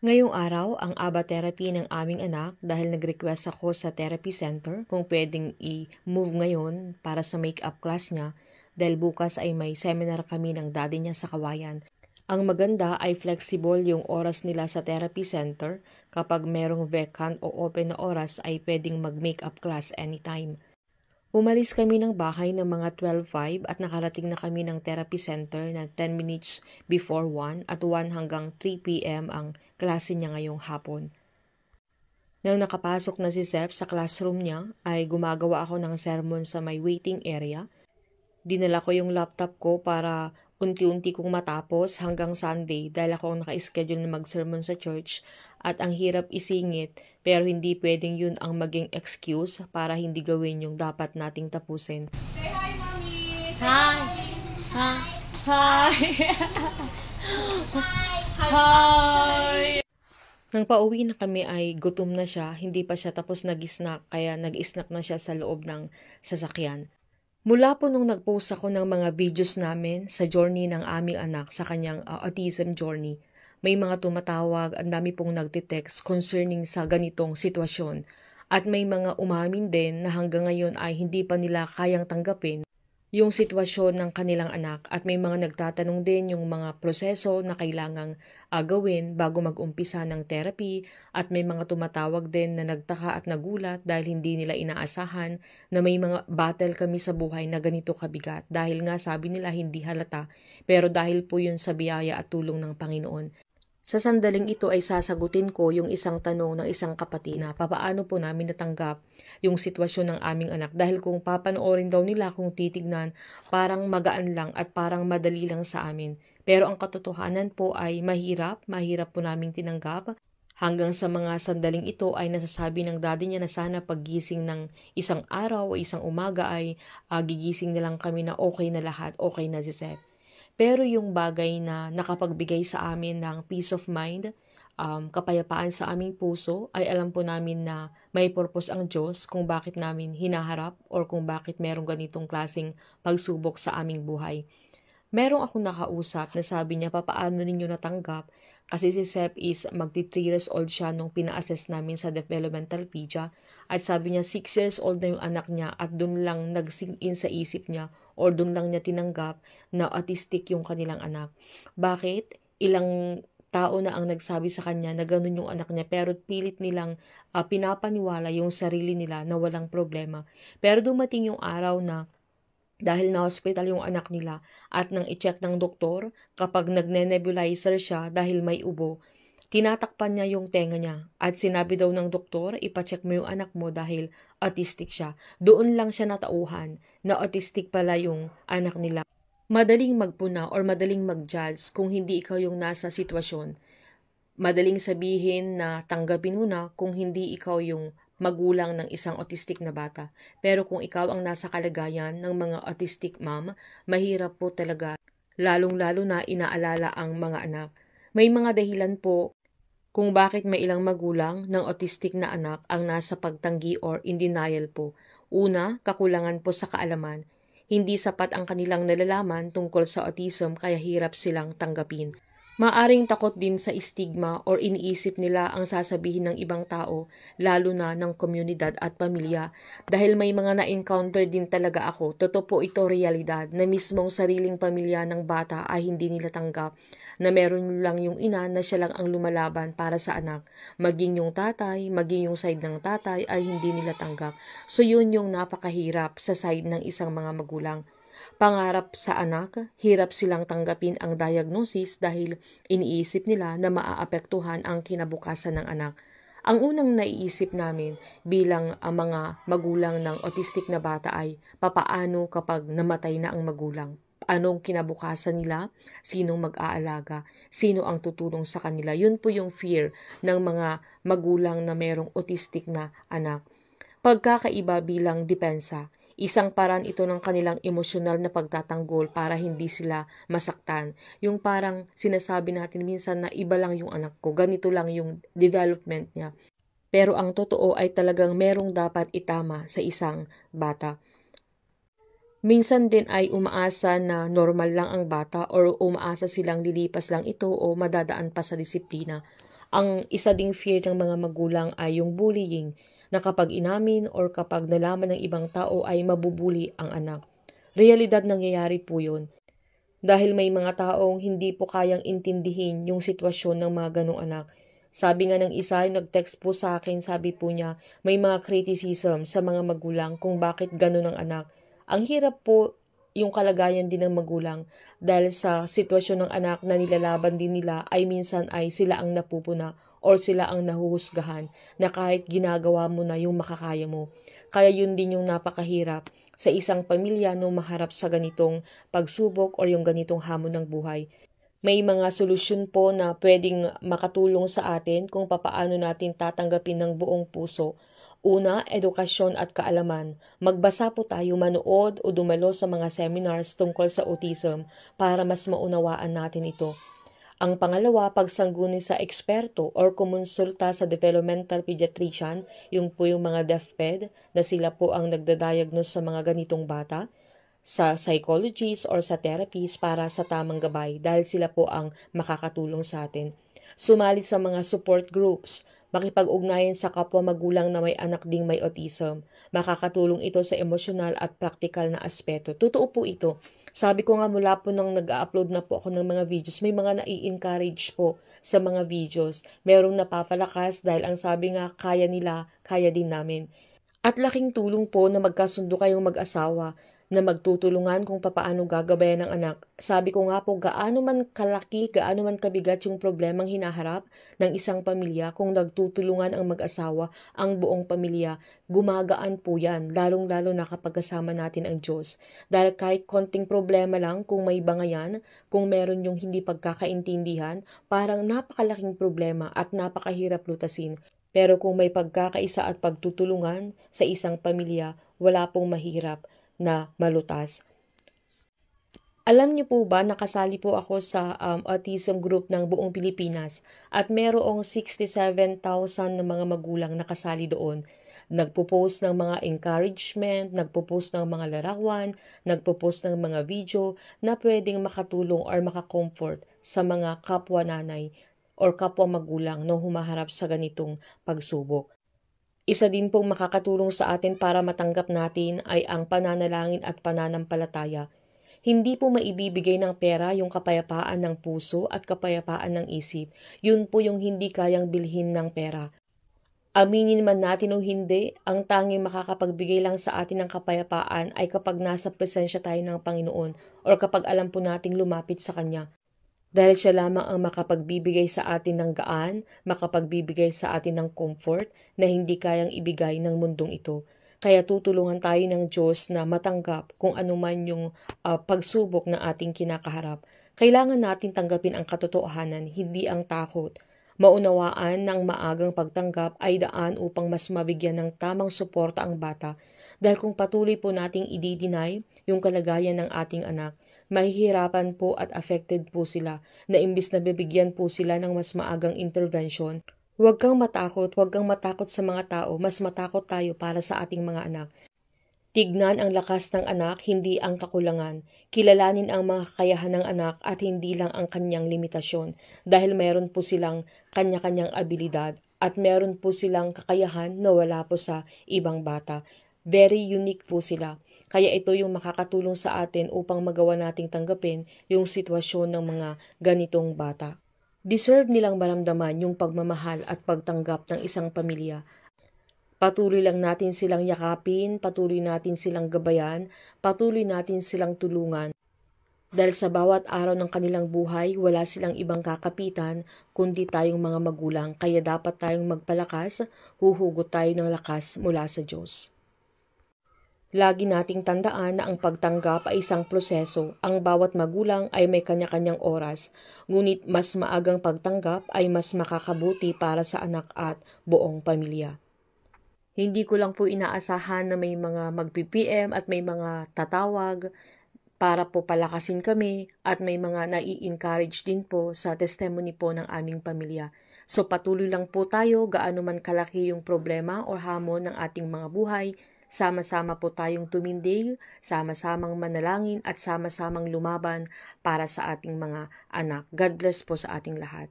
Ngayong araw, ang ABA therapy ng aming anak dahil nag-request ako sa therapy center kung pwedeng i-move ngayon para sa make-up class niya dahil bukas ay may seminar kami ng daddy niya sa Kawayan. Ang maganda ay flexible yung oras nila sa therapy center. Kapag merong vacant o open na oras ay pwedeng mag-makeup class anytime. Umalis kami ng bahay ng mga 12:05 at nakarating na kami ng therapy center na 10 minutes before 1 at 1 hanggang 3 p.m. ang klase niya ngayong hapon. Nang nakapasok na si Seth sa classroom niya ay gumagawa ako ng sermon sa may waiting area. Dinala ko yung laptop ko para unti-unti kong matapos hanggang Sunday dahil ako ang naka-schedule na mag-sermon sa church at ang hirap isingit pero hindi pwedeng yun ang maging excuse para hindi gawin yung dapat nating tapusin. Say hi, Mommy! Say Hi! hi! Hi! Hi! Nang pauwi na kami ay gutom na siya, hindi pa siya tapos nag-snack kaya nag-snack na siya sa loob ng sasakyan. Mula po nung nag-post ako ng mga videos namin sa journey ng aming anak sa kanyang autism journey, may mga tumatawag, ang dami pong nagtitext concerning sa ganitong sitwasyon. At may mga umamin din na hanggang ngayon ay hindi pa nila kayang tanggapin yung sitwasyon ng kanilang anak at may mga nagtatanong din yung mga proseso na kailangang gawin bago mag-umpisa ng therapy at may mga tumatawag din na nagtaka at nagulat dahil hindi nila inaasahan na may mga battle kami sa buhay na ganito kabigat dahil nga sabi nila hindi halata pero dahil po yun sa biyaya at tulong ng Panginoon. Sa sandaling ito ay sasagutin ko yung isang tanong ng isang kapatid na papaano po namin natanggap yung sitwasyon ng aming anak dahil kung papanoorin daw nila kung titignan parang magaan lang at parang madali lang sa amin. Pero ang katotohanan po ay mahirap po naming tinanggap. Hanggang sa mga sandaling ito ay nasasabi ng daddy niya na sana paggising ng isang araw o isang umaga ay gigising na lang kami na okay na lahat, okay na si Seth. Pero yung bagay na nakapagbigay sa amin ng peace of mind, kapayapaan sa aming puso, ay alam po namin na may purpose ang Diyos kung bakit namin hinaharap or kung bakit merong ganitong klaseng pagsubok sa aming buhay. Merong akong nakausap na sabi niya papaano ninyo natanggap kasi si Sep is magti 3 years old siya nung pina-assess namin sa developmental pedia at sabi niya 6 years old na yung anak niya at dun lang nag-sink in sa isip niya or dun lang niya tinanggap na autistic yung kanilang anak. Bakit? Ilang tao na ang nagsabi sa kanya na ganun yung anak niya pero pilit nilang pinapaniwala yung sarili nila na walang problema. Pero dumating yung araw na dahil na-hospital yung anak nila at nang i-check ng doktor, kapag nagne-nebulizer siya dahil may ubo, tinatakpan niya yung tenga niya at sinabi daw ng doktor, ipacheck mo yung anak mo dahil autistic siya. Doon lang siya natauhan na autistic pala yung anak nila. Madaling magpuna or madaling mag-judge kung hindi ikaw yung nasa sitwasyon. Madaling sabihin na tanggapin mo na kung hindi ikaw yung magulang ng isang autistic na bata. Pero kung ikaw ang nasa kalagayan ng mga autistic mom, mahirap po talaga, lalong-lalo na inaalala ang mga anak. May mga dahilan po kung bakit may ilang magulang ng autistic na anak ang nasa pagtanggi or in denial po. Una, kakulangan po sa kaalaman. Hindi sapat ang kanilang nalalaman tungkol sa autism kaya hirap silang tanggapin. Maaring takot din sa stigma or iniisip nila ang sasabihin ng ibang tao, lalo na ng komunidad at pamilya. Dahil may mga na-encounter din talaga ako, totoo po ito realidad, na mismong sariling pamilya ng bata ay hindi nila tanggap, na meron lang yung ina na siya lang ang lumalaban para sa anak. Maging yung tatay, maging yung side ng tatay ay hindi nila tanggap. So yun yung napakahirap sa side ng isang mga magulang. Pangarap sa anak, hirap silang tanggapin ang diagnosis dahil iniisip nila na maaapektuhan ang kinabukasan ng anak. Ang unang naiisip namin bilang mga magulang ng autistic na bata ay papaano kapag namatay na ang magulang. Anong kinabukasan nila? Sinong mag-aalaga? Sino ang tutulong sa kanila? Yun po yung fear ng mga magulang na merong autistic na anak. Pagkakaiba bilang depensa. Isang paraan ito ng kanilang emosyonal na pagtatanggol para hindi sila masaktan. Yung parang sinasabi natin minsan na iba lang yung anak ko, ganito lang yung development niya. Pero ang totoo ay talagang merong dapat itama sa isang bata. Minsan din ay umaasa na normal lang ang bata or umaasa silang lilipas lang ito o madadaan pa sa disiplina. Ang isa ding fear ng mga magulang ay yung bullying, na kapag inamin or kapag nalaman ng ibang tao ay mabubuli ang anak. Realidad nangyayari po yun. Dahil may mga taong hindi po kayang intindihin yung sitwasyon ng mga ganong anak. Sabi nga ng isa, yung nag-text po sa akin, sabi po niya, may mga criticism sa mga magulang kung bakit ganon ang anak. Ang hirap po yung kalagayan din ng magulang dahil sa sitwasyon ng anak na nilalaban din nila ay minsan ay sila ang napupuna or sila ang nahuhusgahan na kahit ginagawa mo na yung makakaya mo. Kaya yun din yung napakahirap sa isang pamilya no maharap sa ganitong pagsubok or yung ganitong hamon ng buhay. May mga solusyon po na pwedeng makatulong sa atin kung papaano natin tatanggapin ng buong puso. Una, edukasyon at kaalaman. Magbasa po tayo, manood o dumalo sa mga seminars tungkol sa autism para mas maunawaan natin ito. Ang pangalawa, pagsangguni sa eksperto or kumonsulta sa developmental pediatrician, yung po yung mga DepEd na sila po ang nagdadiagnose sa mga ganitong bata, sa psychologist or sa therapist para sa tamang gabay dahil sila po ang makakatulong sa atin. Sumali sa mga support groups, makipag-ugnayan sa kapwa magulang na may anak ding may autism. Makakatulong ito sa emosyonal at praktikal na aspeto. Totoo po ito. Sabi ko nga mula po nung nag-upload na po ako ng mga videos, may mga nai-encourage po sa mga videos. Merong napapalakas dahil ang sabi nga kaya nila, kaya din namin. At laking tulong po na magkasundo kayong mag-asawa na magtutulungan kung papaano gagabayan ng anak. Sabi ko nga po, gaano man kalaki, gaano man kabigat yung problemang hinaharap ng isang pamilya, kung nagtutulungan ang mag-asawa, ang buong pamilya, gumagaan po yan, lalong-lalo na kapag kasama natin ang Diyos. Dahil kahit konting problema lang, kung may bangayan, kung meron yung hindi pagkakaintindihan, parang napakalaking problema at napakahirap lutasin. Pero kung may pagkakaisa at pagtutulungan sa isang pamilya, wala pong mahirap na malutas. Alam niyo po ba, nakasali po ako sa autism group ng buong Pilipinas at merong 67,000 na mga magulang nakasali doon. Nagpo-post ng mga encouragement, nagpo-post ng mga larawan, nagpo-post ng mga video na pwedeng makatulong or makakomfort sa mga kapwa nanay or kapwa magulang na humaharap sa ganitong pagsubok. Isa din pong makakatulong sa atin para matanggap natin ay ang pananalangin at pananampalataya. Hindi po maibibigay ng pera yung kapayapaan ng puso at kapayapaan ng isip. Yun po yung hindi kayang bilhin ng pera. Aminin man natin o hindi, ang tanging makakapagbigay lang sa atin ng kapayapaan ay kapag nasa presensya tayo ng Panginoon or kapag alam po nating lumapit sa Kanya. Dahil siya lamang ang makapagbibigay sa atin ng gaan, makapagbibigay sa atin ng comfort na hindi kayang ibigay ng mundong ito. Kaya tutulungan tayo ng Diyos na matanggap kung ano man yung pagsubok na ating kinakaharap. Kailangan natin tanggapin ang katotohanan, hindi ang takot. Maunawaan ng maagang pagtanggap ay daan upang mas mabigyan ng tamang suporta ang bata. Dahil kung patuloy po nating i-deny yung kalagayan ng ating anak, mahihirapan po at affected po sila na imbis na bibigyan po sila ng mas maagang intervention. Huwag kang matakot sa mga tao, mas matakot tayo para sa ating mga anak. Tignan ang lakas ng anak, hindi ang kakulangan. Kilalanin ang mga kakayahan ng anak at hindi lang ang kanyang limitasyon dahil meron po silang kanya-kanyang abilidad at meron po silang kakayahan na wala po sa ibang bata. Very unique po sila. Kaya ito yung makakatulong sa atin upang magawa nating tanggapin yung sitwasyon ng mga ganitong bata. Deserve nilang maramdaman yung pagmamahal at pagtanggap ng isang pamilya. Patuloy lang natin silang yakapin, patuloy natin silang gabayan, patuloy natin silang tulungan. Dahil sa bawat araw ng kanilang buhay, wala silang ibang kakapitan kundi tayong mga magulang. Kaya dapat tayong magpalakas, huhugot tayo ng lakas mula sa Diyos. Lagi nating tandaan na ang pagtanggap ay isang proseso. Ang bawat magulang ay may kanya-kanyang oras. Ngunit mas maagang pagtanggap ay mas makakabuti para sa anak at buong pamilya. Hindi ko lang po inaasahan na may mga mag-PM at may mga tatawag para po palakasin kami at may mga nai-encourage din po sa testimony po ng aming pamilya. So patuloy lang po tayo gaano man kalaki yung problema o hamon ng ating mga buhay. Sama-sama po tayong tumindig, sama-samang manalangin at sama-samang lumaban para sa ating mga anak. God bless po sa ating lahat.